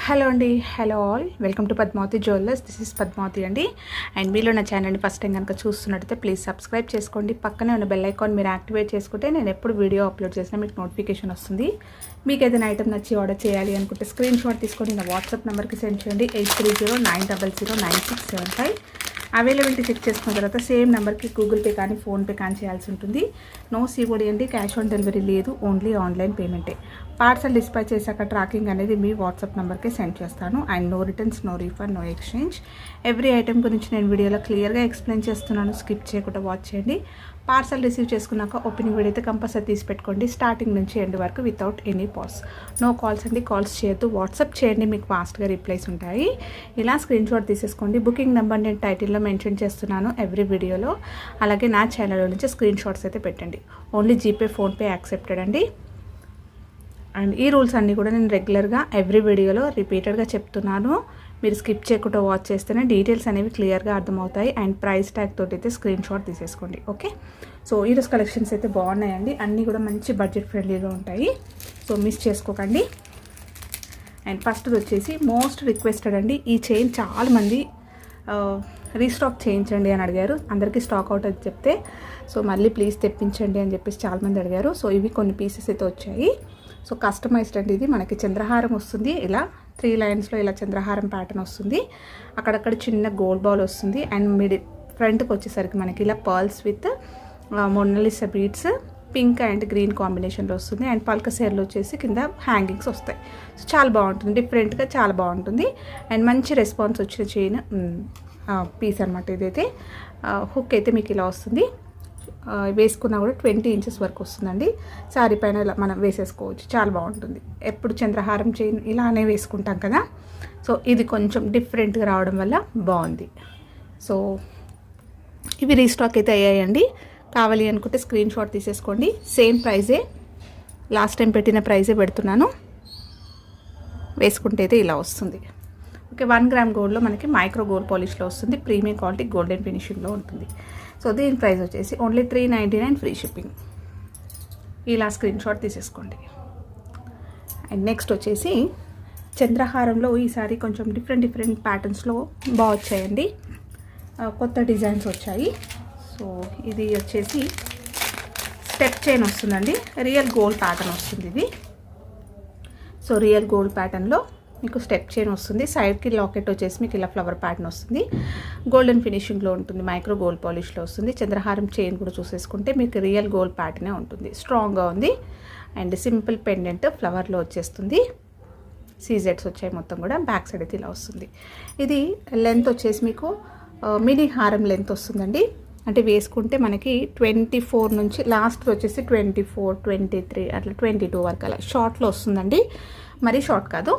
Hello అండి, hello all, welcome to Padmavati jewellers. This is Padmavati అండి. And మీలో నా ఛానల్ని ఫస్ట్ టైం కనుక చూస్తున్నట్టయితే ప్లీజ్ సబ్స్క్రైబ్ చేసుకోండి. పక్కనే ఉన్న బెల్ ఐకాన్ మీరు యాక్టివేట్ చేసుకుంటే నేను ఎప్పుడు వీడియో అప్లోడ్ చేసినా మీకు నోటిఫికేషన్ వస్తుంది. మీకు ఏదైనా ఐటమ్ నచ్చి ఆర్డర్ చేయాలి అనుకుంటే స్క్రీన్ షాట్ తీసుకొని నా వాట్సాప్ నెంబర్కి సెండ్ చేయండి. 8309009675. అవైలబిలిటీ చెక్ చేసుకున్న తర్వాత సేమ్ నెంబర్కి గూగుల్ పే కానీ ఫోన్పే కానీ చేయాల్సి ఉంటుంది. నో సిఓడి అండి, క్యాష్ ఆన్ డెలివరీ లేదు, ఓన్లీ ఆన్లైన్ పేమెంటే. పార్సల్ డిస్పాచ్ చేశాక ట్రాకింగ్ అనేది మీ వాట్సాప్ నెంబర్కి సెండ్ చేస్తాను. And no returns, no refund, no exchange. Every item గురించి నేను వీడియోలో క్లియర్గా ఎక్స్ప్లెయిన్ చేస్తున్నాను, స్కిప్ చేయకుండా వాచ్ చేయండి. పార్సల్ రిసీవ్ చేసుకున్నాక ఓపెనింగ్ వీడియో అయితే కంపల్సరీ తీసి పెట్టుకోండి, స్టార్టింగ్ నుంచి ఎండ్ వరకు without any pause. No calls అండి, కాల్స్ చేయొద్దు, వాట్సాప్ చేయండి, మీకు ఫాస్ట్గా రిప్లైస్ ఉంటాయి. ఇలా స్క్రీన్ షాట్ తీసేసుకోండి. బుకింగ్ నెంబర్ నేను టైటిల్లో మెన్షన్ చేస్తున్నాను ఎవ్రీ వీడియోలో. అలాగే నా ఛానల్లో నుంచి స్క్రీన్ షాట్స్ అయితే పెట్టండి. ఓన్లీ జీపే, ఫోన్పే యాక్సెప్టెడ్ అండి. అండ్ ఈ రూల్స్ అన్నీ కూడా నేను రెగ్యులర్గా ఎవ్రీ వీడియోలో రిపీటెడ్గా చెప్తున్నాను. మీరు స్కిప్ చేయకుండా వాచ్ చేస్తేనే డీటెయిల్స్ అనేవి క్లియర్గా అర్థమవుతాయి. అండ్ ప్రైస్ ట్యాగ్ తోటి అయితే స్క్రీన్ షాట్ తీసేసుకోండి. ఓకే, సో ఈరోజు కలెక్షన్స్ అయితే బాగున్నాయండి, అన్నీ కూడా మంచి బడ్జెట్ ఫ్రెండ్లీగా ఉంటాయి. సో మిస్ చేసుకోకండి. అండ్ ఫస్ట్ వచ్చేసి మోస్ట్ రిక్వెస్టెడ్ అండి, ఈ చైన్ చాలామంది రీస్టాక్ చేయించండి అని అడిగారు. అందరికీ స్టాక్ అవుట్ అని చెప్తే సో మళ్ళీ ప్లీజ్ తెప్పించండి అని చెప్పేసి చాలామంది అడిగారు. సో ఇవి కొన్ని పీసెస్ అయితే వచ్చాయి. సో కస్టమైజ్డ్ అండి, ఇది మనకి చంద్రహారం వస్తుంది, ఇలా 3 లైన్స్లో ఇలా చంద్రహారం ప్యాటర్న్ వస్తుంది. అక్కడక్కడ చిన్న గోల్డ్ బాల్ వస్తుంది. అండ్ ఫ్రంట్కి వచ్చేసరికి మనకి ఇలా pearls with Mona Lisa beads pink and green కాంబినేషన్లో వస్తుంది. అండ్ పల్క సేర్లో వచ్చేసి కింద హ్యాంగింగ్స్ వస్తాయి. సో చాలా బాగుంటుంది, డిఫరెంట్గా చాలా బాగుంటుంది. అండ్ మంచి రెస్పాన్స్ వచ్చిన చైన్ పీస్ అనమాట ఇదైతే. హుక్ అయితే మీకు ఇలా వస్తుంది, వేసుకున్నా కూడా 20 ఇంచెస్ వరకు వస్తుందండి. శారీ పైన ఇలా మనం వేసేసుకోవచ్చు, చాలా బాగుంటుంది. ఎప్పుడు చంద్రహారం చైన్ ఇలానే వేసుకుంటాం కదా, సో ఇది కొంచెం డిఫరెంట్గా రావడం వల్ల బాగుంది. సో ఇవి రీస్టాక్ అయితే అయ్యాయండి. కావాలి అనుకుంటే స్క్రీన్ షాట్ తీసేసుకోండి. సేమ్ ప్రైజే, లాస్ట్ టైం పెట్టిన ప్రైజే పెడుతున్నాను. వేసుకుంటే అయితే ఇలా వస్తుంది. ఓకే, 1 గ్రామ్ గోల్డ్లో మనకి మైక్రో గోల్డ్ పాలిష్లో వస్తుంది. ప్రీమియం క్వాలిటీ గోల్డెన్ ఫినిషింగ్లో ఉంటుంది. సో దీని ప్రైస్ వచ్చేసి ఓన్లీ 399 ఫ్రీ షిప్పింగ్. ఇలా స్క్రీన్ షాట్ తీసేసుకోండి. అండ్ నెక్స్ట్ వచ్చేసి చంద్రహారంలో ఈసారి కొంచెం డిఫరెంట్ ప్యాటర్న్స్లో బాగా వచ్చాయండి, కొత్త డిజైన్స్ వచ్చాయి. సో ఇది వచ్చేసి స్టెప్ చైన్ వస్తుందండి, రియల్ గోల్డ్ ప్యాటర్న్ వస్తుంది ఇది. సో రియల్ గోల్డ్ ప్యాటర్న్లో మీకు స్టెప్ చైన్ వస్తుంది. సైడ్కి లాకెట్ వచ్చేసి మీకు ఇలా ఫ్లవర్ ప్యాటర్న్ వస్తుంది. గోల్డెన్ ఫినిషింగ్లో ఉంటుంది, మైక్రో గోల్డ్ పాలిష్లో వస్తుంది. చంద్రహారం చైన్ కూడా చూసేసుకుంటే మీకు రియల్ గోల్డ్ ప్యాటర్నే ఉంటుంది, స్ట్రాంగ్గా ఉంది. అండ్ సింపుల్ పెండెంట్ ఫ్లవర్లో వచ్చేస్తుంది. సీజెట్స్ వచ్చాయి మొత్తం కూడా. బ్యాక్ సైడ్ అయితే ఇలా వస్తుంది. ఇది లెంత్ వచ్చేసి మీకు మినీ హారం లెంత్ వస్తుందండి. అంటే వేసుకుంటే మనకి 24 నుంచి లాస్ట్ వచ్చేసి 24, 23 అట్లా 22 వరకు అలా షార్ట్లో వస్తుందండి. మరీ షార్ట్ కాదు,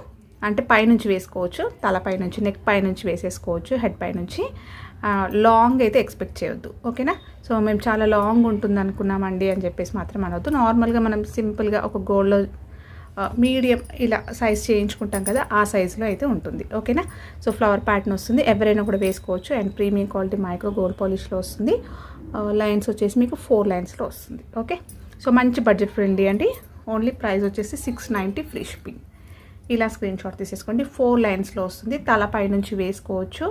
అంటే పైనుంచి వేసుకోవచ్చు, తల పైనుంచి, నెక్ పైనుంచి వేసేసుకోవచ్చు, హెడ్ పైనుంచి. లాంగ్ అయితే ఎక్స్పెక్ట్ చేయొద్దు, ఓకేనా. సో మేము చాలా లాంగ్ ఉంటుంది అనుకున్నామండి అని చెప్పేసి మాత్రం అనవద్దు. నార్మల్గా మనం సింపుల్గా ఒక గోల్డ్లో మీడియం ఇలా సైజ్ చేయించుకుంటాం కదా, ఆ సైజులో అయితే ఉంటుంది, ఓకేనా. సో ఫ్లవర్ ప్యాటర్న్ వస్తుంది, ఎవరైనా కూడా వేసుకోవచ్చు. And premium quality micro gold పాలిష్లో వస్తుంది. లైన్స్ వచ్చేసి మీకు 4 లైన్స్లో వస్తుంది. ఓకే, సో మంచి బడ్జెట్ ఫ్రెండ్లీ అండి. ఓన్లీ ప్రైస్ వచ్చేసి 690 ఫ్రీ షిప్పింగ్. ఇలా స్క్రీన్ షాట్ తీసేసుకోండి. 4 లైన్స్లో వస్తుంది, తలపై నుంచి వేసుకోవచ్చు.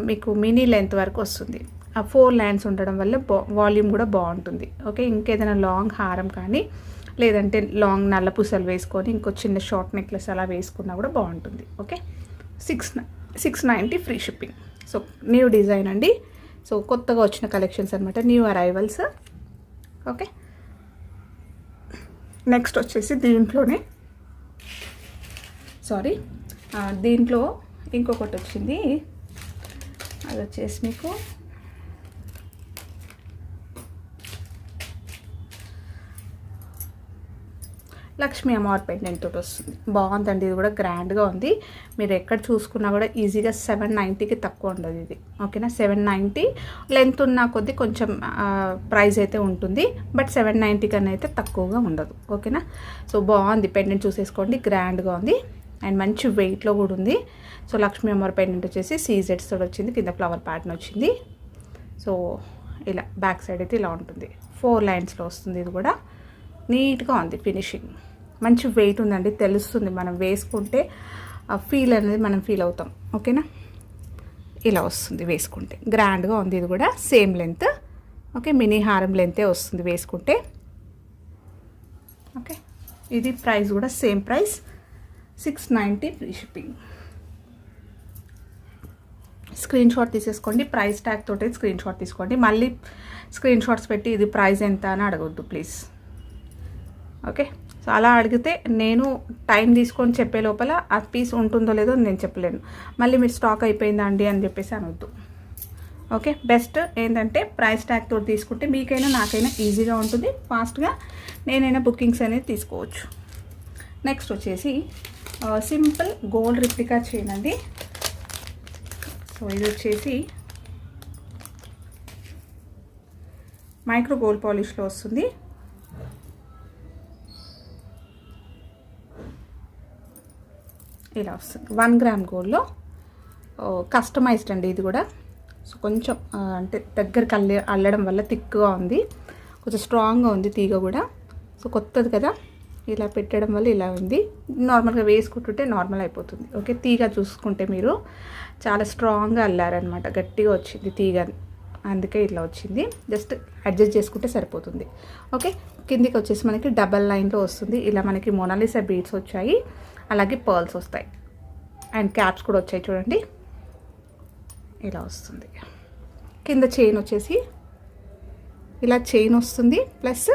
మీకు మినీ లెంత్ వరకు వస్తుంది. ఆ 4 లైన్స్ ఉండడం వల్ల వాల్యూమ్ కూడా బాగుంటుంది. ఓకే, ఇంకేదైనా లాంగ్ హారం కానీ లేదంటే లాంగ్ నల్ల పూసలు వేసుకొని ఇంకో చిన్న షార్ట్ నెక్లెస్ అలా వేసుకున్నా కూడా బాగుంటుంది. Okay, 690 free shipping. So new design అండి, సో కొత్తగా వచ్చిన కలెక్షన్స్ అనమాట, న్యూ అరైవల్స్. ఓకే, నెక్స్ట్ వచ్చేసి దీంట్లో ఇంకొకటి వచ్చింది. అది వచ్చేసి మీకు లక్ష్మీ అమ్మవారి పెండెంట్ తోటి వస్తుంది. బాగుందండి, ఇది కూడా గ్రాండ్గా ఉంది. మీరు ఎక్కడ చూసుకున్నా కూడా ఈజీగా 790కి తక్కువ ఉండదు ఇది, ఓకేనా. 790 లెంత్ ఉన్న కొద్దీ కొంచెం ప్రైస్ అయితే ఉంటుంది, బట్ 790 కన్నా అయితే తక్కువగా ఉండదు, ఓకేనా. సో బాగుంది పెండెంట్, చూసేసుకోండి, గ్రాండ్గా ఉంది. అండ్ మంచి వెయిట్లో కూడా ఉంది. సో లక్ష్మీ అమ్మవారి పెండెంట్ వచ్చేసి సీజెట్స్ తోటి వచ్చింది, కింద ఫ్లవర్ ప్యాటర్న్ వచ్చింది. సో ఇలా బ్యాక్ సైడ్ అయితే ఇలా ఉంటుంది, 4 లైన్స్లో వస్తుంది. ఇది కూడా నీట్గా ఉంది ఫినిషింగ్, మంచి వెయిట్ ఉందండి, తెలుస్తుంది మనం వేసుకుంటే ఫీల్ అనేది మనం ఫీల్ అవుతాం. ఓకేనా, ఇలా వస్తుంది వేసుకుంటే. గ్రాండ్గా ఉంది. ఇది కూడా సేమ్ లెంత్. ఓకే, మినీ హారం లెంతే వస్తుంది వేసుకుంటే. ఓకే, ఇది ప్రైస్ కూడా same price, 690 free shipping. Screen shot తీసేసుకోండి. ప్రైస్ ట్యాగ్ తోటి స్క్రీన్ షాట్ తీసుకోండి. మళ్ళీ స్క్రీన్ షాట్స్ పెట్టి ఇది ప్రైస్ ఎంత అని అడగొద్దు ప్లీజ్. ఓకే, సో అలా అడిగితే నేను టైం తీసుకొని చెప్పే లోపల ఆ పీస్ ఉంటుందో లేదో నేను చెప్పలేను. మళ్ళీ మీరు స్టాక్ అయిపోయిందా అండి అని చెప్పేసి అనొద్దు. ఓకే, బెస్ట్ ఏంటంటే ప్రైస్ ట్యాగ్ తోటి తీసుకుంటే మీకైనా నాకైనా ఈజీగా ఉంటుంది, ఫాస్ట్గా నేనైనా బుకింగ్స్ అనేది తీసుకోవచ్చు. నెక్స్ట్ వచ్చేసి సింపుల్ గోల్డ్ రిప్లికా చైన్ అండి. సో ఇది వచ్చేసి మైక్రో గోల్డ్ పాలిష్లో వస్తుంది. ఇలా వస్తుంది 1 గ్రామ్ గోల్డ్లో, కస్టమైజ్డ్ అండి ఇది కూడా. సో కొంచెం అంటే దగ్గరికి అల్లడం వల్ల థిక్గా ఉంది, కొంచెం స్ట్రాంగ్గా ఉంది తీగ కూడా. సో కొత్తది కదా, ఇలా పెట్టడం వల్ల ఇలా ఉంది. నార్మల్గా వేసుకుంటుంటే నార్మల్ అయిపోతుంది. ఓకే, తీగ చూసుకుంటే మీరు చాలా స్ట్రాంగ్గా అల్లారనమాట, గట్టిగా వచ్చింది తీగ, అందుకే ఇట్లా వచ్చింది. జస్ట్ అడ్జస్ట్ చేసుకుంటే సరిపోతుంది. ఓకే, కిందికి వచ్చేసి మనకి డబల్ లైన్లో వస్తుంది. ఇలా మనకి మొనాలిసా బీడ్స్ వచ్చాయి, అలాగే పర్ల్స్ వస్తాయి, అండ్ క్యాప్స్ కూడా వచ్చాయి చూడండి. ఇలా వస్తుంది. కింద చైన్ వచ్చేసి ఇలా చైన్ వస్తుంది, ప్లస్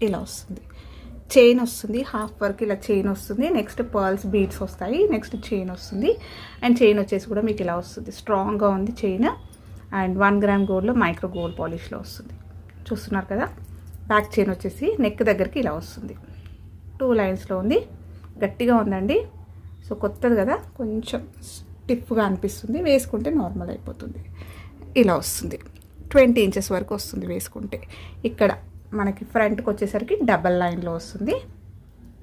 ఇలా వస్తుంది, చైన్ వస్తుంది, హాఫ్ వర్క్ ఇలా చైన్ వస్తుంది. నెక్స్ట్ పర్ల్స్ బీడ్స్ వస్తాయి, నెక్స్ట్ చైన్ వస్తుంది, అండ్ చైన్ వచ్చేసి కూడా మీకు ఇలా వస్తుంది. స్ట్రాంగ్గా ఉంది చైన్, అండ్ 1 గ్రామ్ గోల్డ్లో మైక్రో గోల్డ్ పాలిష్లో వస్తుంది. చూస్తున్నారు కదా, బ్యాక్ చైన్ వచ్చేసి నెక్ దగ్గరికి ఇలా వస్తుంది. 2 లైన్స్లో ఉంది, గట్టిగా ఉందండి. సో కొత్తది కదా, కొంచెం స్టిఫ్గా అనిపిస్తుంది, వేసుకుంటే నార్మల్ అయిపోతుంది. ఇలా వస్తుంది, 20 ఇంచెస్ వరకు వస్తుంది వేసుకుంటే. ఇక్కడ మనకి ఫ్రంట్కి వచ్చేసరికి డబల్ లైన్లో వస్తుంది,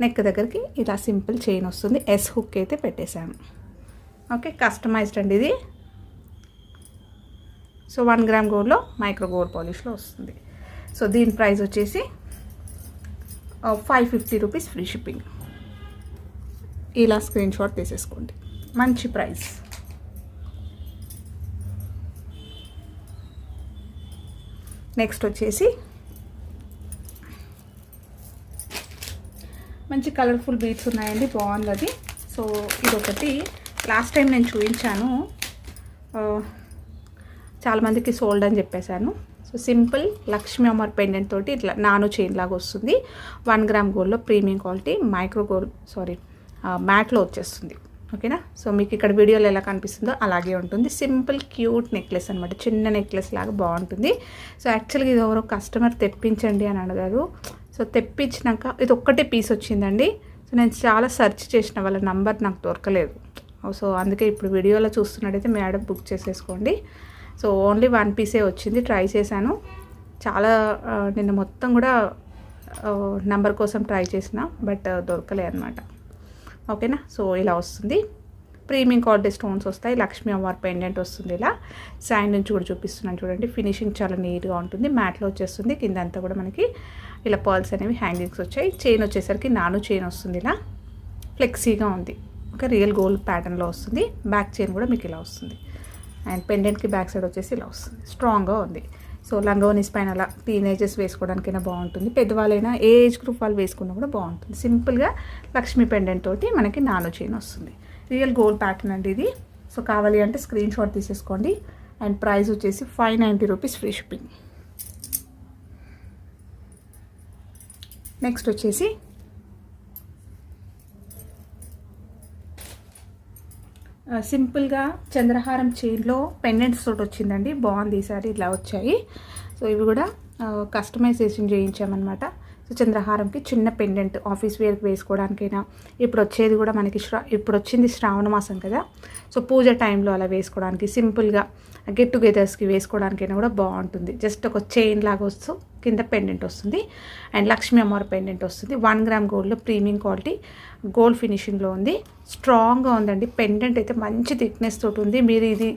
నెక్ దగ్గరికి ఇలా సింపుల్ చైన్ వస్తుంది. ఎస్ హుక్ అయితే పెట్టేశాను. ఓకే, కస్టమైజ్డ్ అండి ఇది. సో 1 గ్రామ్ గోల్డ్లో మైక్రో గోల్డ్ పాలిష్లో వస్తుంది. సో దీని ప్రైస్ వచ్చేసి 550 రూపీస్ ఫ్రీ షిప్పింగ్. ఇలా స్క్రీన్ షాట్ తీసేసుకోండి, మంచి ప్రైస్. నెక్స్ట్ వచ్చేసి మంచి కలర్ఫుల్ బీడ్స్ ఉన్నాయండి, బాగుంది అది. సో ఇదొకటి లాస్ట్ టైం నేను చూపించాను, చాలామందికి సోల్డ్ అని చెప్పేశాను. సో సింపుల్ లక్ష్మీ అమ్మవారి పెండెంట్ తోటి ఇట్లా నాను చైన్ లాగా వస్తుంది. 1 గ్రామ్ గోల్డ్లో ప్రీమియం క్వాలిటీ మైక్రో గోల్డ్ మ్యాట్లో వచ్చేస్తుంది. ఓకేనా, సో మీకు ఇక్కడ వీడియోలో ఎలా కనిపిస్తుందో అలాగే ఉంటుంది. సింపుల్ క్యూట్ నెక్లెస్ అనమాట, చిన్న నెక్లెస్ లాగా బాగుంటుంది. సో యాక్చువల్గా ఇది ఎవరో కస్టమర్ తెప్పించండి అని అడగారు. సో తెప్పించినాక ఇది ఒక్కటే పీస్ వచ్చిందండి. సో నేను చాలా సెర్చ్ చేసిన, వాళ్ళ నంబర్ నాకు దొరకలేదు. సో అందుకే ఇప్పుడు వీడియోలో చూస్తున్నట్టయితే మేడం బుక్ చేసేసుకోండి. సో ఓన్లీ 1 పీసే వచ్చింది, ట్రై చేశాను చాలా. నిన్న మొత్తం కూడా నంబర్ కోసం ట్రై చేసిన, బట్ దొరకలే అనమాట. ఓకేనా, సో ఇలా వస్తుంది. ప్రీమియం క్వాలిటీ స్టోన్స్ వస్తాయి, లక్ష్మీ అమ్మవారి పెండెంట్ వస్తుంది. ఇలా సైడ్ నుంచి కూడా చూపిస్తున్నాను చూడండి, ఫినిషింగ్ చాలా నీట్గా ఉంటుంది, మ్యాట్లో వచ్చేస్తుంది. కింద అంతా కూడా మనకి ఇలా పర్ల్స్ అనేవి హ్యాంగింగ్స్ వచ్చాయి. చైన్ వచ్చేసరికి నాను చైన్ వస్తుంది, ఇలా ఫ్లెక్సీగా ఉంది. ఒక రియల్ గోల్డ్ ప్యాటర్న్లో వస్తుంది. బ్యాక్ చైన్ కూడా మీకు ఇలా వస్తుంది, అండ్ పెండెంట్కి బ్యాక్ సైడ్ వచ్చేసి ఇలా వస్తుంది, స్ట్రాంగ్గా ఉంది. సో లంగోనీస్ పైన అలా టీనేజర్స్ వేసుకోవడానికైనా బాగుంటుంది, పెద్దవాళ్ళైనా ఏ ఏజ్ గ్రూప్ వాళ్ళు వేసుకున్నా కూడా బాగుంటుంది. సింపుల్గా లక్ష్మీ పెండెంట్ తోటి మనకి నాను చైన్ వస్తుంది, రియల్ గోల్డ్ ప్యాటర్న్ అండి ఇది. సో కావాలి అంటే స్క్రీన్ షాట్ తీసేసుకోండి. అండ్ ప్రైస్ వచ్చేసి 590 రూపీస్ ఫ్రీ షిప్పింగ్. నెక్స్ట్ వచ్చేసి సింపుల్గా చంద్రహారం చైన్లో పెండెంట్స్ తోటి వచ్చిందండి, బాగుంది ఈసారి. ఇలా వచ్చాయి. సో ఇవి కూడా కస్టమైజేషన్ చేయించామన్నమాట. సో చంద్రహారంకి చిన్న పెండెంట్ ఆఫీస్ వేర్కి వేసుకోవడానికైనా, ఇప్పుడు వచ్చేది కూడా మనకి ఇప్పుడు వచ్చింది శ్రావణ మాసం కదా, సో పూజ టైంలో అలా వేసుకోవడానికి, సింపుల్గా గెట్ టుగెదర్స్కి వేసుకోవడానికైనా కూడా బాగుంటుంది. జస్ట్ ఒక చైన్ లాగా వస్తూ కింద పెండెంట్ వస్తుంది, అండ్ లక్ష్మీ అమ్మవారి పెండెంట్ వస్తుంది. 1 గ్రామ్ గోల్డ్లో ప్రీమియం క్వాలిటీ గోల్డ్ ఫినిషింగ్లో ఉంది, స్ట్రాంగ్గా ఉందండి. పెండెంట్ అయితే మంచి థిక్నెస్ తోటి ఉంది. మీరు ఇది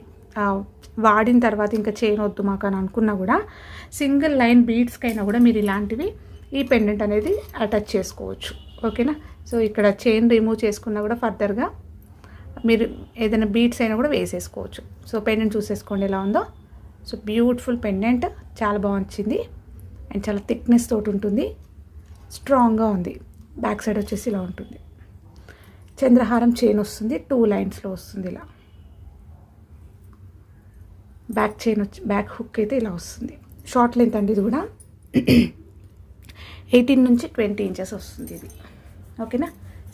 వాడిన తర్వాత ఇంకా చైన్ వద్దు మాకు అని అనుకున్నా కూడా, సింగిల్ లైన్ బీడ్స్కైనా కూడా మీరు ఇలాంటివి ఈ పెండెంట్ అనేది అటాచ్ చేసుకోవచ్చు. ఓకేనా. సో ఇక్కడ చైన్ రిమూవ్ చేసుకున్నా కూడా ఫర్దర్గా మీరు ఏదైనా బీట్స్ అయినా కూడా వేసేసుకోవచ్చు. సో పెండెంట్ చూసేసుకోండి ఎలా ఉందో. సో బ్యూటిఫుల్ పెండెంట్, చాలా బాగుంది అండ్ చాలా థిక్నెస్ తోటి ఉంటుంది, స్ట్రాంగ్గా ఉంది. బ్యాక్ సైడ్ వచ్చేసి ఇలా ఉంటుంది. చంద్రహారం చైన్ వస్తుంది, 2 లైన్స్లో వస్తుంది. ఇలా బ్యాక్ చైన్ వచ్చి బ్యాక్ హుక్ అయితే ఇలా వస్తుంది. షార్ట్ లెంత్ అండి ఇది కూడా 18 నుంచి 20 ఇంచెస్ వస్తుంది ఇది. ఓకేనా.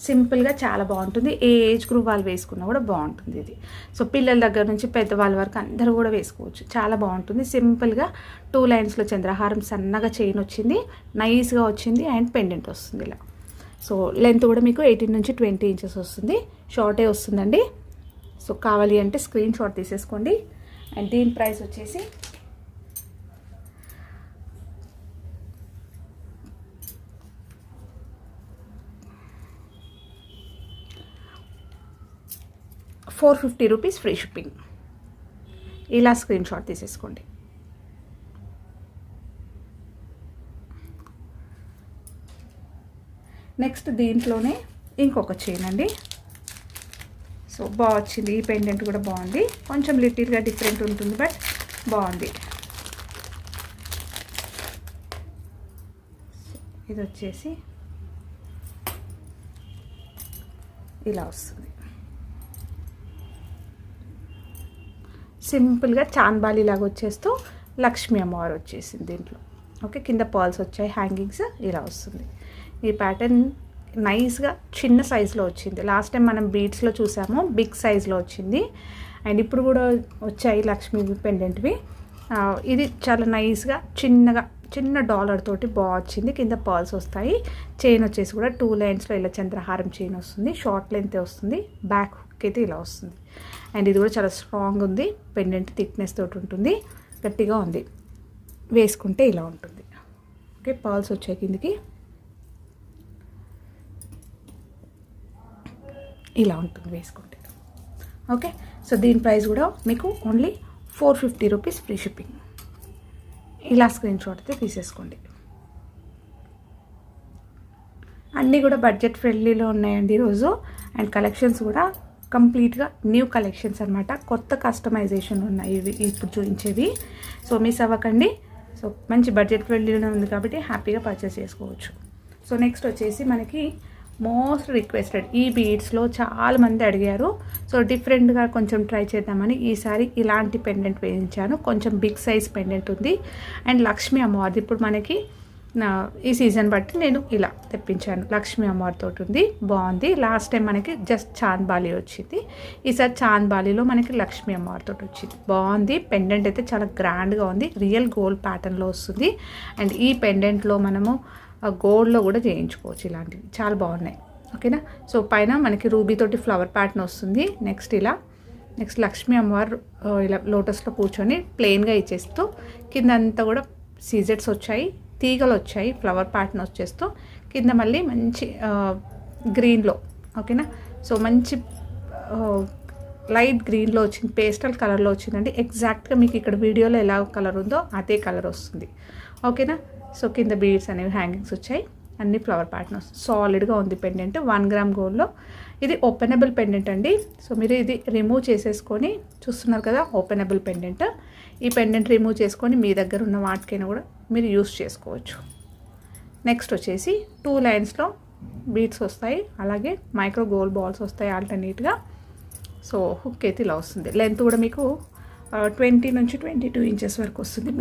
సింపుల్గా చాలా బాగుంటుంది. ఏ ఏజ్ గ్రూప్ వాళ్ళు వేసుకున్నా కూడా బాగుంటుంది ఇది. సో పిల్లల దగ్గర నుంచి పెద్దవాళ్ళ వరకు అందరూ కూడా వేసుకోవచ్చు. చాలా బాగుంటుంది. సింపుల్గా 2 లైన్స్లో చంద్రహారం సన్నగా చైన్ వచ్చింది, నైస్గా వచ్చింది అండ్ పెండెంట్ వస్తుంది ఇలా. సో లెంత్ కూడా మీకు 18 నుంచి 20 ఇంచెస్ వస్తుంది. షార్టే వస్తుందండి. సో కావాలి అంటే స్క్రీన్ షాట్ తీసేసుకోండి. అండ్ దీని ప్రైస్ వచ్చేసి ₹450 ఫ్రీ షిప్పింగ్. ఇలా స్క్రీన్ షాట్ తీసేసుకోండి. నెక్స్ట్ దీంట్లోనే ఇంకొక చైన్ అండి. సో బాగా వచ్చింది. ఈ పెండెంట్ కూడా బాగుంది. కొంచెం లిటిల్గా డిఫరెంట్ ఉంటుంది బట్ బాగుంది. ఇది వచ్చేసి ఇలా వస్తుంది. సింపుల్గా చాన్బాలి లాగా వచ్చేస్తూ లక్ష్మీ అమ్మవారు వచ్చేసింది దీంట్లో. ఓకే. కింద పర్ల్స్ వచ్చాయి, హ్యాంగింగ్స్ ఇలా వస్తుంది. ఈ ప్యాటర్న్ నైస్గా చిన్న సైజులో వచ్చింది. లాస్ట్ టైం మనం బీడ్స్లో చూసాము, బిగ్ సైజులో వచ్చింది. అండ్ ఇప్పుడు కూడా వచ్చాయి లక్ష్మీ పెండెంట్వి. ఇది చాలా నైస్గా చిన్న డాలర్ తోటి బాగా వచ్చింది. కింద పర్ల్స్ వస్తాయి. చైన్ వచ్చేసి కూడా 2 లైన్స్లో ఇలా చంద్రహారం చైన్ వస్తుంది. షార్ట్ లెంత్ వస్తుంది. బ్యాక్ హుక్ అయితే ఇలా వస్తుంది. అండ్ ఇది కూడా చాలా స్ట్రాంగ్ ఉంది. పెండెంట్ థిక్నెస్ తోటి ఉంటుంది, గట్టిగా ఉంది. వేసుకుంటే ఇలా ఉంటుంది. ఓకే. పర్ల్స్ వచ్చాయి కిందికి, ఇలా ఉంటుంది వేసుకుంటే. ఓకే. సో దీని ప్రైస్ కూడా మీకు ఓన్లీ ₹450 ఫ్రీ షిప్పింగ్. ఇలా స్క్రీన్ షాట్ అయితే తీసేసుకోండి. అన్నీ కూడా బడ్జెట్ ఫ్రెండ్లీలో ఉన్నాయండి ఈరోజు. అండ్ కలెక్షన్స్ కూడా కంప్లీట్గా న్యూ కలెక్షన్స్ అనమాట. కొత్త కస్టమైజేషన్ ఉన్నాయి ఇవి ఇప్పుడు చూపించేవి. సో మిస్ అవ్వకండి. సో మంచి బడ్జెట్ ఫ్రెండ్లీలో ఉంది కాబట్టి హ్యాపీగా పర్చేస్ చేసుకోవచ్చు. సో నెక్స్ట్ వచ్చేసి మనకి మోస్ట్ రిక్వెస్టెడ్ ఈ బీడ్స్లో చాలామంది అడిగారు. సో డిఫరెంట్గా కొంచెం ట్రై చేద్దామని ఈసారి ఇలాంటి పెండెంట్ వేయించాను. కొంచెం బిగ్ సైజ్ పెండెంట్ ఉంది. అండ్ లక్ష్మీ అమ్మవారిది ఇప్పుడు మనకి ఈ సీజన్ బట్టి నేను ఇలా తెప్పించాను. లక్ష్మీ అమ్మవారితో ఉంది, బాగుంది. లాస్ట్ టైం మనకి జస్ట్ చాంద్బాలి వచ్చింది. ఈసారి చాంద్బాలిలో మనకి లక్ష్మీ అమ్మవారితో వచ్చింది, బాగుంది. పెండెంట్ అయితే చాలా గ్రాండ్గా ఉంది. రియల్ గోల్డ్ ప్యాటర్న్లో వస్తుంది. అండ్ ఈ పెండెంట్లో మనము గోల్డ్లో కూడా చేయించుకోవచ్చు. ఇలాంటివి చాలా బాగున్నాయి. ఓకేనా. సో పైన మనకి రూబీతోటి ఫ్లవర్ ప్యాటర్న్ వస్తుంది. నెక్స్ట్ లక్ష్మీ అమ్మవారు ఇలా లోటస్లో కూర్చొని ప్లెయిన్గా ఇచ్చేస్తూ కింద అంతా కూడా సీజెట్స్ వచ్చాయి, తీగలు వచ్చాయి, ఫ్లవర్ ప్యాటర్న్ వచ్చేస్తూ కింద మళ్ళీ మంచి గ్రీన్లో. ఓకేనా. సో మంచి లైట్ గ్రీన్లో వచ్చింది, పేస్టల్ కలర్లో వచ్చిందండి. ఎగ్జాక్ట్గా మీకు ఇక్కడ వీడియోలో ఎలా కలర్ ఉందో అదే కలర్ వస్తుంది. ఓకేనా. సో కింద బీడ్స్ అనేవి హ్యాంగింగ్స్ వచ్చాయి, అన్ని ఫ్లవర్ ప్యాటర్న్ వస్తుంది. సాలిడ్గా ఉంది పెండెంట్. 1 గ్రామ్ గోల్డ్లో. ఇది ఓపెనబుల్ పెండెంట్ అండి. సో మీరు ఇది రిమూవ్ చేసేసుకొని చూస్తున్నారు కదా, ఓపెనబుల్ పెండెంట్. ఈ పెండెంట్ రిమూవ్ చేసుకొని మీ దగ్గర ఉన్న వాటికైనా కూడా మీరు యూస్ చేసుకోవచ్చు. నెక్స్ట్ వచ్చేసి 2 లైన్స్లో బీడ్స్ వస్తాయి, అలాగే మైక్రో గోల్డ్ బాల్స్ వస్తాయి ఆల్టర్నేట్గా. సో హుక్ అయితే ఇలా వస్తుంది. లెంత్ కూడా మీకు 20 నుంచి 22 ఇంచెస్ వరకు వస్తుంది.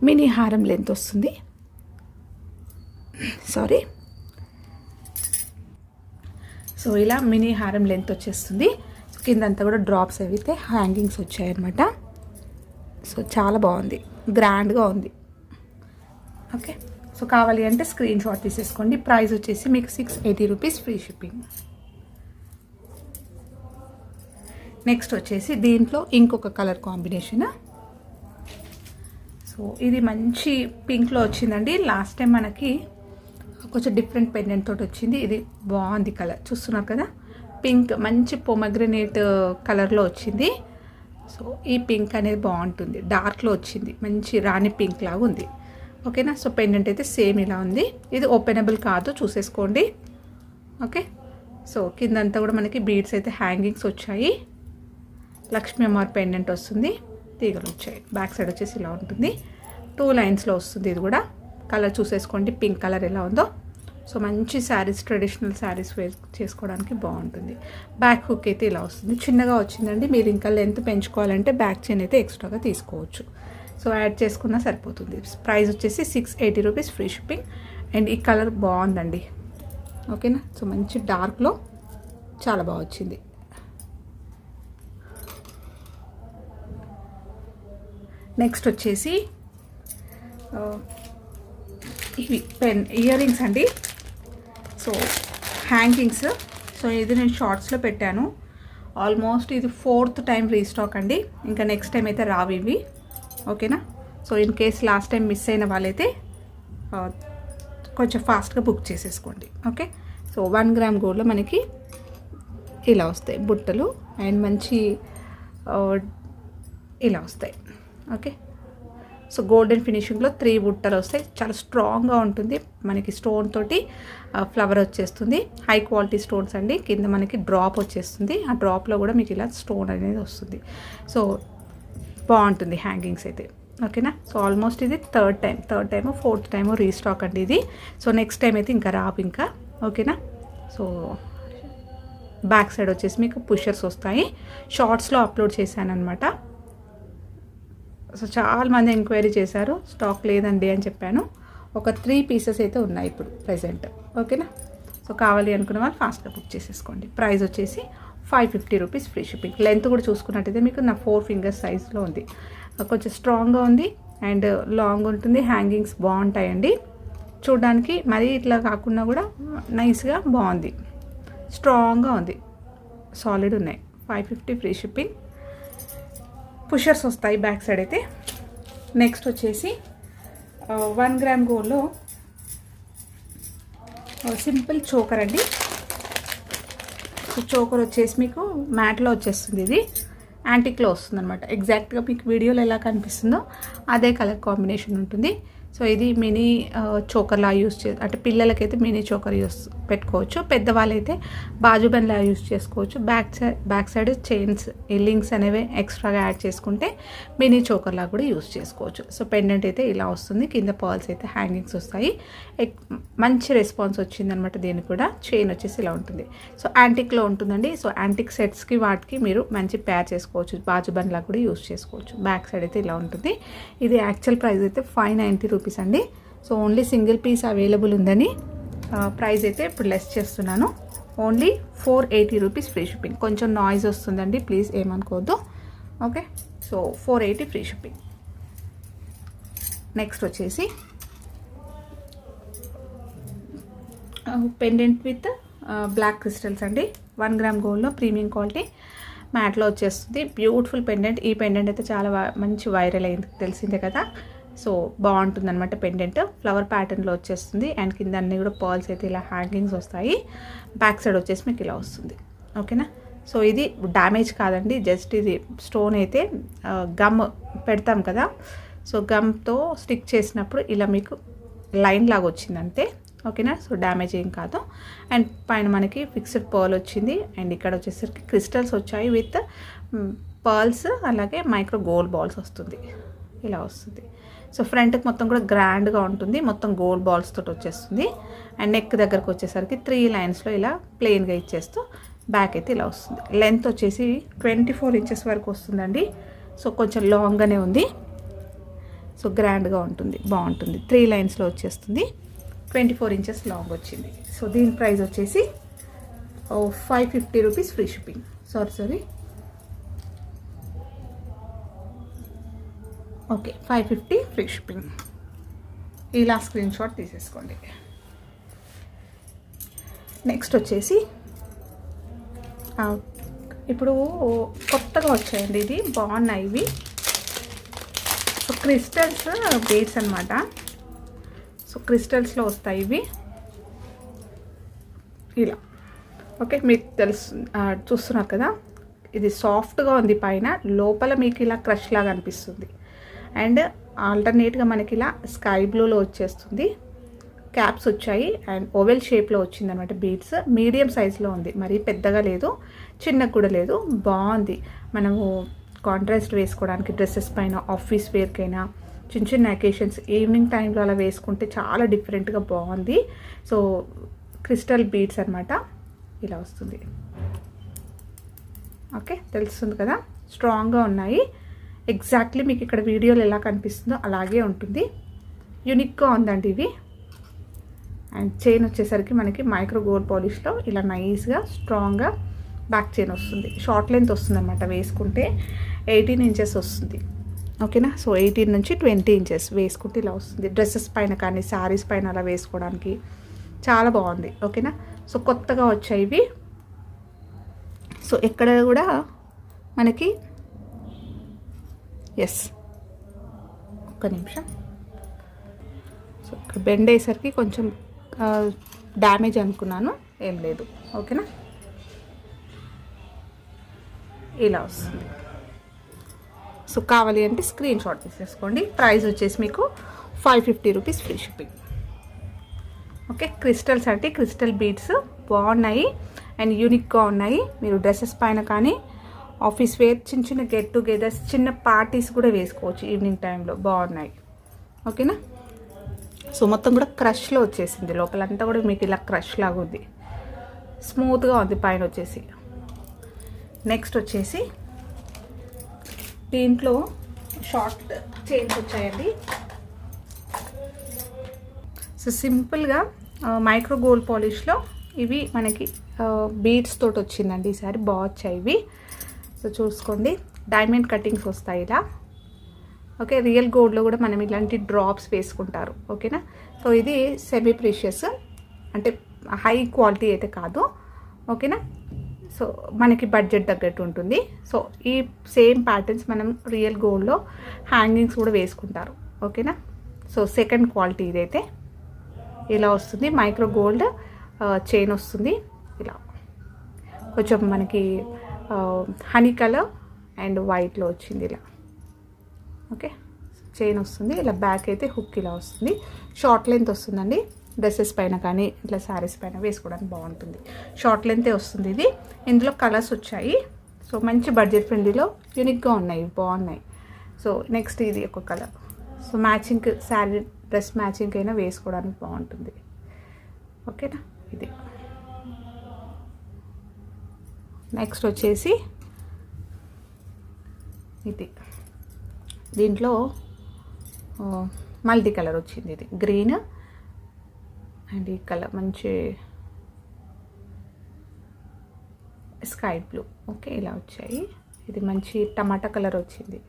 మినీ హారం లెంత్ వస్తుంది. సారీ. సో ఇలా మినీ హారం లెంత్ వచ్చేస్తుంది. కిందంతా కూడా డ్రాప్స్ అయితే హ్యాంగింగ్స్ వచ్చాయన్నమాట. సో చాలా బాగుంది, గ్రాండ్గా ఉంది. ఓకే. సో కావాలి అంటే స్క్రీన్ షాట్ తీసేసుకోండి. ప్రైస్ వచ్చేసి మీకు ₹680 ఫ్రీ షిప్పింగ్. నెక్స్ట్ వచ్చేసి దీంట్లో ఇంకొక కలర్ కాంబినేషన్. సో ఇది మంచి పింక్లో వచ్చిందండి. లాస్ట్ టైం మనకి కొంచెం డిఫరెంట్ పెండెంట్ తోటి వచ్చింది. ఇది బాగుంది కలర్, చూస్తున్నారు కదా. పింక్ మంచి పొమగ్రనేట్ కలర్లో వచ్చింది. సో ఈ పింక్ అనేది బాగుంటుంది. డార్క్లో వచ్చింది, మంచి రాణి పింక్ లాగా ఉంది, ఓకేనా. సో పెండెంట్ అయితే సేమ్ ఇలా ఉంది. ఇది ఓపెనబుల్ కాదు, చూసేసుకోండి. ఓకే. సో కిందంతా కూడా మనకి బీడ్స్ అయితే హ్యాంగింగ్స్ వచ్చాయి. లక్ష్మీ అమ్మవారి పెండెంట్ వస్తుంది, తీగలు వచ్చాయి. బ్యాక్ సైడ్ వచ్చేసి ఇలా ఉంటుంది, 2 లైన్స్లో వస్తుంది. ఇది కూడా కలర్ చూసేసుకోండి, పింక్ కలర్ ఎలా ఉందో. సో మంచి శారీస్, ట్రెడిషనల్ శారీస్ వేర్ చేసుకోవడానికి బాగుంటుంది. బ్యాక్ హుక్ అయితే ఇలా వస్తుంది, చిన్నగా వచ్చిందండి. మీరు ఇంకా లెంత్ పెంచుకోవాలంటే బ్యాక్ చైన్ అయితే ఎక్స్ట్రాగా తీసుకోవచ్చు. సో యాడ్ చేసుకున్నా సరిపోతుంది. ప్రైస్ వచ్చేసి 680 రూపీస్, ఫ్రీ షిప్పింగ్. అండ్ ఈ కలర్ బాగుందండి. ఓకేనా. సో మంచి డార్క్లో చాలా బాగా వచ్చింది. నెక్స్ట్ వచ్చేసి ఇవి ఇయర్ రింగ్స్ అండి. So hangings. సో ఇది నేను షార్ట్స్లో పెట్టాను. ఆల్మోస్ట్ ఇది 4th టైం రీస్టాక్ అండి. ఇంకా నెక్స్ట్ టైం అయితే రావు ఇవి. ఓకేనా. So in case last time miss అయిన వాళ్ళైతే కొంచెం ఫాస్ట్గా బుక్ చేసేసుకోండి. ఓకే. సో 1 గ్రామ్ గోల్డ్లో మనకి ఇలా వస్తాయి బుట్టలు. అండ్ మంచి ఇలా వస్తాయి. ఓకే. సో గోల్డెన్ ఫినిషింగ్లో 3 బుట్టలు వస్తాయి. చాలా స్ట్రాంగ్గా ఉంటుంది. మనకి స్టోన్ తోటి ఫ్లవర్ వచ్చేస్తుంది. హై క్వాలిటీ స్టోన్స్ అండి. కింద మనకి డ్రాప్ వచ్చేస్తుంది. ఆ డ్రాప్లో కూడా మీకు ఇలా స్టోన్ అనేది వస్తుంది. సో బాగుంటుంది హ్యాంగింగ్స్ అయితే. ఓకేనా. సో ఆల్మోస్ట్ ఇది third time 4th time restock అండి ఇది. సో నెక్స్ట్ టైం అయితే ఇంకా రావు ఇంకా. ఓకేనా. సో బ్యాక్ సైడ్ వచ్చేసి మీకు పుషర్స్ వస్తాయి. షార్ట్స్లో అప్లోడ్ చేశాను అనమాట. సో చాలామంది ఎంక్వైరీ చేశారు, స్టాక్ లేదండి అని చెప్పాను. ఒక 3 పీసెస్ అయితే ఉన్నాయి ఇప్పుడు ప్రెజెంట్. ఓకేనా. సో కావాలి అనుకున్న వాళ్ళు ఫాస్ట్గా బుక్ చేసేసుకోండి. ప్రైస్ వచ్చేసి 550 రూపీస్, ఫ్రీ షిప్పింగ్. లెంత్ కూడా చూసుకున్నట్టయితే మీకు నా 4 ఫింగర్స్ సైజ్లో ఉంది. కొంచెం స్ట్రాంగ్గా ఉంది అండ్ లాంగ్ ఉంటుంది. హ్యాంగింగ్స్ బాగుంటాయండి చూడడానికి. మరీ ఇట్లా కాకుండా కూడా నైస్గా బాగుంది, స్ట్రాంగ్గా ఉంది, సాలిడ్ ఉన్నాయి. 550 ఫ్రీ షిప్పింగ్. పుషర్స్ వస్తాయి బ్యాక్ సైడ్ అయితే. నెక్స్ట్ వచ్చేసి 1 గ్రామ్ గోల్డ్లో సింపుల్ చోకర్ అండి. సో చోకర్ వచ్చేసి మీకు మ్యాట్లో వచ్చేస్తుంది. ఇది యాంటిక్లో వస్తుంది అనమాట. ఎగ్జాక్ట్గా మీకు వీడియోలో ఎలా కనిపిస్తుందో అదే కలర్ కాంబినేషన్ ఉంటుంది. సో ఇది మినీ చోకర్లా యూస్ అంటే పిల్లలకైతే మినీ చోకర్ పెట్టుకోవచ్చు. పెద్దవాళ్ళైతే బాజుబన్లా యూస్ చేసుకోవచ్చు. బ్యాక్ సైడ్ చైన్స్, లింక్స్ అనేవి ఎక్స్ట్రాగా యాడ్ చేసుకుంటే మినీ చోకర్లా కూడా యూస్ చేసుకోవచ్చు. సో పెండెంట్ అయితే ఇలా వస్తుంది. కింద పర్ల్స్ అయితే హ్యాంగింగ్స్ వస్తాయి. మంచి రెస్పాన్స్ వచ్చిందనమాట. దీనికి కూడా చైన్ వచ్చేసి ఇలా ఉంటుంది. సో యాంటిక్లో ఉంటుందండి. సో యాంటిక్ సెట్స్కి వాటికి మీరు మంచి పేర్ చేసుకోవచ్చు. బాజుబన్లా కూడా యూస్ చేసుకోవచ్చు. బ్యాక్ సైడ్ అయితే ఇలా ఉంటుంది. ఇది యాక్చువల్ ప్రైస్ అయితే 590 రూపీస్ అండి. So only single piece available ఉందని ప్రైస్ అయితే ఇప్పుడు లెస్ చేస్తున్నాను. Only 480 rupees, free shipping. కొంచెం నాయిస్ వస్తుందండి, ప్లీజ్ ఏమనుకోవద్దు. Okay. So 480 free shipping. Next వచ్చేసి పెండెంట్ విత్ బ్లాక్ క్రిస్టల్స్ అండి. 1 గ్రామ్ గోల్డ్లో ప్రీమియం క్వాలిటీ మ్యాట్లో వచ్చేస్తుంది. Beautiful pendant. ఈ పెండెంట్ అయితే చాలా మంచి వైరల్ అయింది, తెలిసిందే కదా. సో బాగుంటుంది అనమాట. పెండెంట్ ఫ్లవర్ ప్యాటర్న్లో వచ్చేస్తుంది. అండ్ కింద అన్నీ కూడా పర్ల్స్ అయితే ఇలా హ్యాంగింగ్స్ వస్తాయి. బ్యాక్ సైడ్ వచ్చేసి మీకు ఇలా వస్తుంది. ఓకేనా. సో ఇది డ్యామేజ్ కాదండి, జస్ట్ ఇది స్టోన్ అయితే గమ్ పెడతాం కదా, సో గమ్తో స్టిక్ చేసినప్పుడు ఇలా మీకు లైన్ లాగా వచ్చింది అంతే. ఓకేనా. సో డ్యామేజ్ ఏం కాదు. అండ్ పైన మనకి ఫిక్స్డ్ పర్ల్ వచ్చింది. అండ్ ఇక్కడ వచ్చేసరికి క్రిస్టల్స్ వచ్చాయి విత్ పర్ల్స్, అలాగే మైక్రో గోల్డ్ బాల్స్ వస్తుంది, ఇలా వస్తుంది. సో ఫ్రంట్కి మొత్తం కూడా గ్రాండ్గా ఉంటుంది. మొత్తం గోల్డ్ బాల్స్ తోటి వచ్చేస్తుంది. అండ్ నెక్ దగ్గరకు వచ్చేసరికి 3 లైన్స్లో ఇలా ప్లెయిన్గా ఇచ్చేస్తూ బ్యాక్ అయితే ఇలా వస్తుంది. లెంత్ వచ్చేసి 24 ఇంచెస్ వరకు వస్తుందండి. సో కొంచెం లాంగ్గానే ఉంది. సో గ్రాండ్గా ఉంటుంది, బాగుంటుంది. 3 లైన్స్లో వచ్చేస్తుంది. 24 ఇంచెస్ లాంగ్ వచ్చింది. సో దీని ప్రైస్ వచ్చేసి 550 rupees, free shipping. Sorry okay, 550 free shipping. ఇలా స్క్రీన్ షాట్ తీసేసుకోండి. నెక్స్ట్ వచ్చేసి ఇప్పుడు కొత్తగా వచ్చాయండి, ఇది బాగున్నాయి ఇవి. సో క్రిస్టల్స్ బీడ్స్ అనమాట. సో క్రిస్టల్స్లో వస్తాయి ఇవి ఇలా. ఓకే, మీకు తెలుసు, చూస్తున్నారు కదా, ఇది సాఫ్ట్గా ఉంది పైన, లోపల మీకు ఇలా క్రష్ లాగా అనిపిస్తుంది. అండ్ ఆల్టర్నేట్గా మనకి ఇలా స్కై బ్లూలో వచ్చేస్తుంది, క్యాప్స్ వచ్చాయి అండ్ ఓవెల్ షేప్లో వచ్చిందనమాట. బీడ్స్ మీడియం సైజులో ఉంది, మరీ పెద్దగా లేదు చిన్నగా కూడా లేదు, బాగుంది. మనము కాంట్రాస్ట్ వేసుకోవడానికి డ్రెస్సెస్ పైన, ఆఫీస్ వేర్కైనా, చిన్న చిన్న అకేషన్స్ ఈవినింగ్ టైంలో అలా వేసుకుంటే చాలా డిఫరెంట్గా బాగుంది. సో క్రిస్టల్ బీడ్స్ అనమాట, ఇలా వస్తుంది. ఓకే, తెలుస్తుంది కదా, స్ట్రాంగ్గా ఉన్నాయి. ఎగ్జాక్ట్లీ మీకు ఇక్కడ వీడియోలో ఎలా కనిపిస్తుందో అలాగే ఉంటుంది. యూనిక్గా ఉందండి ఇవి. అండ్ చైన్ వచ్చేసరికి మనకి మైక్రో గోల్డ్ పాలిష్లో ఇలా నైస్గా స్ట్రాంగ్గా బ్యాక్ చైన్ వస్తుంది. షార్ట్ లెంత్ వస్తుంది అనమాట, వేసుకుంటే 18 ఇంచెస్ వస్తుంది. ఓకేనా, సో 18 నుంచి 20 ఇంచెస్ వేసుకుంటే ఇలా వస్తుంది. డ్రెస్సెస్ పైన కానీ శారీస్ పైన అలా వేసుకోవడానికి చాలా బాగుంది. ఓకేనా, సో కొత్తగా వచ్చాయి ఇవి. సో ఎక్కడ కూడా మనకి ఎస్ ఒక్క నిమిషం. సో ఇక్కడ బెండ్ అయ్యేసరికి కొంచెం డ్యామేజ్ అనుకున్నాను, ఏం లేదు. ఓకేనా, ఇలా వస్తుంది. సో కావాలి అంటే స్క్రీన్ షాట్ తీసేసుకోండి. ప్రైస్ వచ్చేసి మీకు 550 rupees free shipping. Okay, crystals అంటే క్రిస్టల్ బీడ్స్ బాగున్నాయి అండ్ యూనిక్గా ఉన్నాయి. మీరు డ్రెస్సెస్ పైన కానీ, ఆఫీస్ వేర్, చిన్న చిన్న గెట్ టుగెదర్స్, చిన్న పార్టీస్ కూడా వేసుకోవచ్చు ఈవినింగ్ టైంలో, బాగున్నాయి. ఓకేనా, సో మొత్తం కూడా క్రష్లో వచ్చేసింది, లోపలంతా కూడా మీకు ఇలా క్రష్ లాగా ఉంది, స్మూత్గా ఉంది పైన వచ్చేసి. నెక్స్ట్ వచ్చేసి దీంట్లో షార్ట్ చైన్స్ వచ్చాయండి. సో సింపుల్గా మైక్రో గోల్డ్ పాలిష్లో ఇవి మనకి బీడ్స్ తోటి వచ్చిందండి ఈసారి, బాగా వచ్చాయి ఇవి. సో చూసుకోండి, డైమండ్ కటింగ్స్ వస్తాయి ఇలా. ఓకే, రియల్ గోల్డ్లో కూడా మనం ఇలాంటి డ్రాప్స్ వేసుకుంటారు. ఓకేనా, సో ఇది సెమీ ప్రీషియస్, అంటే హై క్వాలిటీ అయితే కాదు. ఓకేనా, సో మనకి బడ్జెట్ తగ్గట్టు ఉంటుంది. సో ఈ సేమ్ ప్యాటర్న్స్ మనం రియల్ గోల్డ్లో హ్యాంగింగ్స్ కూడా వేసుకుంటారు. ఓకేనా, సో సెకండ్ క్వాలిటీ ఇదైతే ఇలా వస్తుంది. మైక్రో గోల్డ్ చైన్ వస్తుంది ఇలా, కొంచెం మనకి హనీ కలర్ అండ్ వైట్లో వచ్చింది ఇలా. ఓకే, చైన్ వస్తుంది ఇలా, బ్యాక్ అయితే హుక్ ఇలా వస్తుంది. షార్ట్ లెంత్ వస్తుందండి, డ్రెస్సెస్ పైన కానీ ఇట్లా శారీస్ పైన వేసుకోవడానికి బాగుంటుంది. షార్ట్ లెంతే వస్తుంది ఇది. ఇందులో కలర్స్ వచ్చాయి. సో మంచి బడ్జెట్ ఫ్రెండ్లీలో యూనిక్గా ఉన్నాయి, బాగున్నాయి. సో నెక్స్ట్ ఇది ఒక colour. So matching sari dress matching అయినా వేసుకోవడానికి బాగుంటుంది. ఓకేనా, ఇది నెక్స్ట్ వచ్చేసి ఇది, దీంట్లో మల్టీ కలర్ వచ్చింది. ఇది గ్రీన్ అండ్ ఈ కలర్ మంచి స్కై బ్లూ. ఓకే, ఇలా వచ్చాయి. ఇది మంచి టమాటా కలర్ వచ్చింది.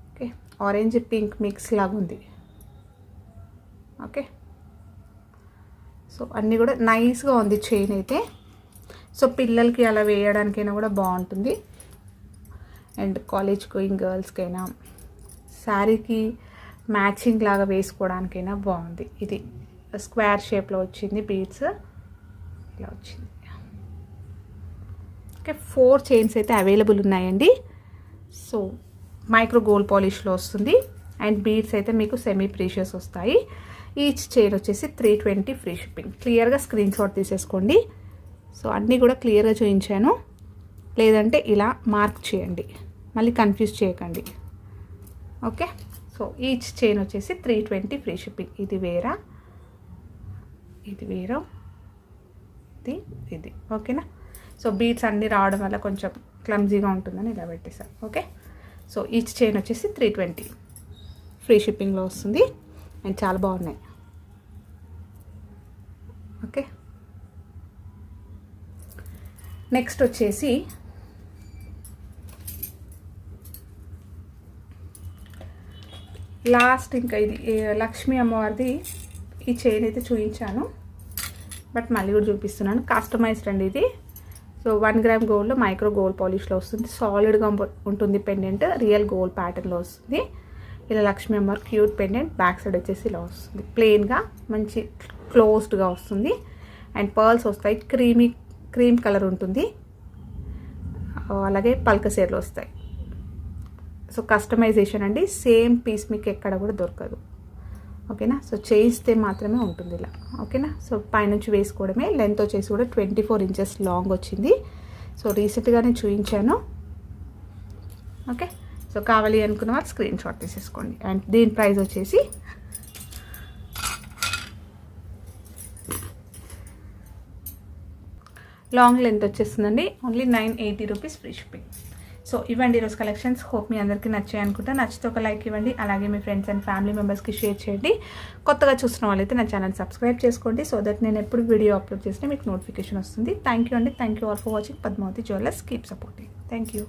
ఓకే, ఆరెంజ్ పింక్ మిక్స్ లాగా ఉంది. ఓకే, సో అన్నీ కూడా నైస్గా ఉంది చైన్ అయితే. సో పిల్లలకి అలా వేయడానికైనా కూడా బాగుంటుంది, అండ్ కాలేజ్ గోయింగ్ గర్ల్స్కైనా, శారీకి మ్యాచింగ్ లాగా వేసుకోవడానికైనా బాగుంది. ఇది స్క్వేర్ షేప్లో వచ్చింది, బీడ్స్ ఇలా వచ్చింది. ఓకే, 4 చైన్స్ అయితే అవైలబుల్ ఉన్నాయండి. సో మైక్రో గోల్డ్ పాలిష్లో వస్తుంది అండ్ బీడ్స్ అయితే మీకు సెమీ ప్రీషియస్ వస్తాయి. ఈచ్ చైన్ వచ్చేసి 320 ఫ్రీ షిప్పింగ్. క్లియర్గా స్క్రీన్ షాట్ తీసేసుకోండి. సో అన్నీ కూడా క్లియర్గా చూపించాను, లేదంటే ఇలా మార్క్ చేయండి, మళ్ళీ కన్ఫ్యూజ్ చేయకండి. ఓకే, సో ఈచ్ చైన్ వచ్చేసి 320 ఫ్రీ షిప్పింగ్. ఇది వేరా, ఇది వేరా, ఇది. ఓకేనా, సో బీడ్స్ అన్నీ రావడం వల్ల కొంచెం క్లమ్జీగా ఉంటుందని ఇలా పెట్టేశాను. ఓకే, సో ఈచ్ చైన్ వచ్చేసి 320 ఫ్రీ షిప్పింగ్లో వస్తుంది అండ్ చాలా బాగున్నాయి. ఓకే, నెక్స్ట్ వచ్చేసి లాస్ట్ ఇంకా ఇది లక్ష్మీ అమ్మవారిది. ఈ చైన్ అయితే చూపించాను, బట్ మళ్ళీ కూడా చూపిస్తున్నాను. కస్టమైజ్డ్ అండి ఇది. సో 1 గ్రామ్ గోల్డ్లో మైక్రో గోల్డ్ పాలిష్లో వస్తుంది. సాలిడ్గా ఉంటుంది పెండెంట్, రియల్ గోల్డ్ ప్యాటర్న్లో వస్తుంది. ఇలా లక్ష్మీ అమ్మవారి క్యూట్ పెండెంట్. బ్యాక్ సైడ్ వచ్చేసి ఇలా వస్తుంది, ప్లెయిన్గా మంచి క్లోజ్డ్గా వస్తుంది అండ్ పర్ల్స్ వస్తాయి. క్రీమ్ కలర్ ఉంటుంది, అలాగే పల్క సేర్లు వస్తాయి. సో కస్టమైజేషన్ అండి, సేమ్ పీస్ మీకు ఎక్కడ కూడా దొరకదు. ఓకేనా, సో చేయిస్తే మాత్రమే ఉంటుంది ఇలా. ఓకేనా, సో పైనుంచి వేసుకోవడమే. లెంత్ వచ్చేసి కూడా 24 ఇంచెస్ లాంగ్ వచ్చింది. సో రీసెంట్గానే చూపించాను. ఓకే, సో కావాలి అనుకున్న వాళ్ళు స్క్రీన్ షాట్ తీసేసుకోండి. అండ్ దీని ప్రైస్ వచ్చేసి లాంగ్ లెంత్ వచ్చేస్తుందండి, only 980 rupees free shipping. So ఇవ్వండి ఈరోజు కలెక్షన్స్. హోప్ మీ అందరికీ నచ్చాయి అనుకుంటా. నచ్చితే ఒక లైక్ ఇవ్వండి, అలాగే మీ ఫ్రెండ్స్ అండ్ ఫ్యామిలీ మెంబర్స్కి షేర్ చేయండి. కొత్తగా చూసిన వాళ్ళైతే నా ఛానల్ సబ్స్క్రైబ్ చేసుకోండి, సో దట్ నేను ఎప్పుడు వీడియో అప్లోడ్ చేసినా మీకు నోటిఫికేషన్ వస్తుంది. థ్యాంక్ యూ అండి. Thank you all for watching Padmavati jewellers. Keep supporting. Thank you.